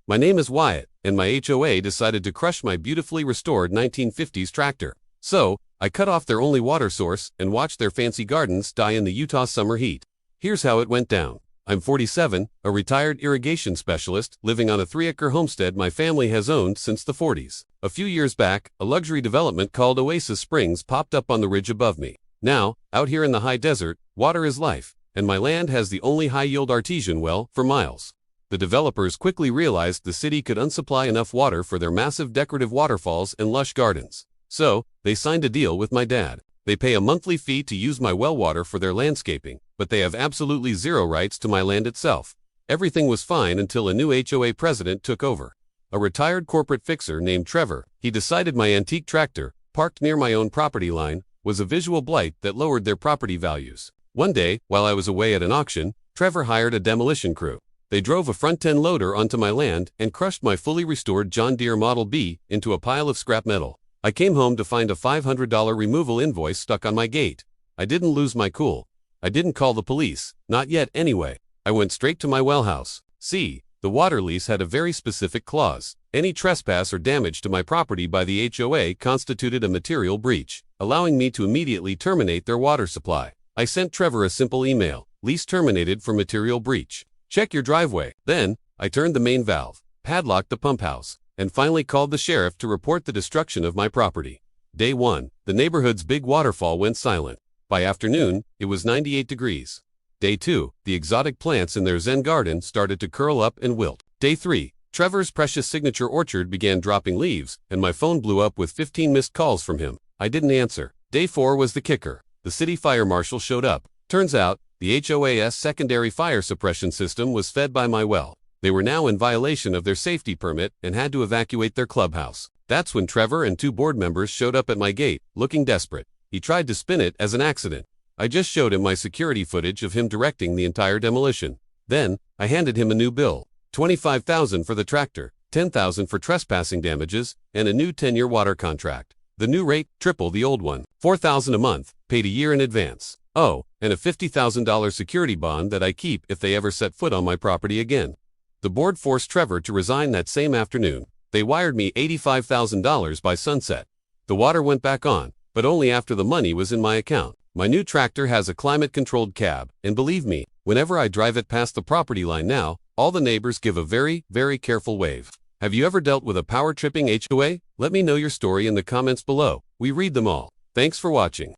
My name is Wyatt, and my HOA decided to crush my beautifully restored 1950s tractor. So, I cut off their only water source and watched their fancy gardens die in the Utah summer heat. Here's how it went down. I'm 47, a retired irrigation specialist, living on a 3-acre homestead my family has owned since the 40s. A few years back, a luxury development called Oasis Springs popped up on the ridge above me. Now, out here in the high desert, water is life, and my land has the only high-yield artesian well for miles. The developers quickly realized the city could unsupply enough water for their massive decorative waterfalls and lush gardens. So, they signed a deal with my dad. They pay a monthly fee to use my well water for their landscaping, but they have absolutely zero rights to my land itself. Everything was fine until a new HOA president took over. A retired corporate fixer named Trevor. He decided my antique tractor, parked near my own property line, was a visual blight that lowered their property values. One day, while I was away at an auction, Trevor hired a demolition crew. They drove a front-end loader onto my land and crushed my fully restored John Deere Model B into a pile of scrap metal. I came home to find a $500 removal invoice stuck on my gate. I didn't lose my cool. I didn't call the police, not yet anyway. I went straight to my well house. See, the water lease had a very specific clause. Any trespass or damage to my property by the HOA constituted a material breach, allowing me to immediately terminate their water supply. I sent Trevor a simple email: lease terminated for material breach. Check your driveway. Then, I turned the main valve, padlocked the pump house, and finally called the sheriff to report the destruction of my property. Day 1, the neighborhood's big waterfall went silent. By afternoon, it was 98 degrees. Day 2, the exotic plants in their Zen garden started to curl up and wilt. Day 3, Trevor's precious signature orchard began dropping leaves, and my phone blew up with 15 missed calls from him. I didn't answer. Day 4 was the kicker. The city fire marshal showed up. Turns out, the HOA's secondary fire suppression system was fed by my well. They were now in violation of their safety permit and had to evacuate their clubhouse. That's when Trevor and 2 board members showed up at my gate, looking desperate. He tried to spin it as an accident. I just showed him my security footage of him directing the entire demolition. Then, I handed him a new bill. $25,000 for the tractor, $10,000 for trespassing damages, and a new 10-year water contract. The new rate, triple the old one, $4,000 a month, paid a year in advance. Oh, and a $50,000 security bond that I keep if they ever set foot on my property again. The board forced Trevor to resign that same afternoon. They wired me $85,000 by sunset. The water went back on, but only after the money was in my account. My new tractor has a climate-controlled cab, and believe me, whenever I drive it past the property line now, all the neighbors give a very, very careful wave. Have you ever dealt with a power-tripping HOA? Let me know your story in the comments below. We read them all. Thanks for watching.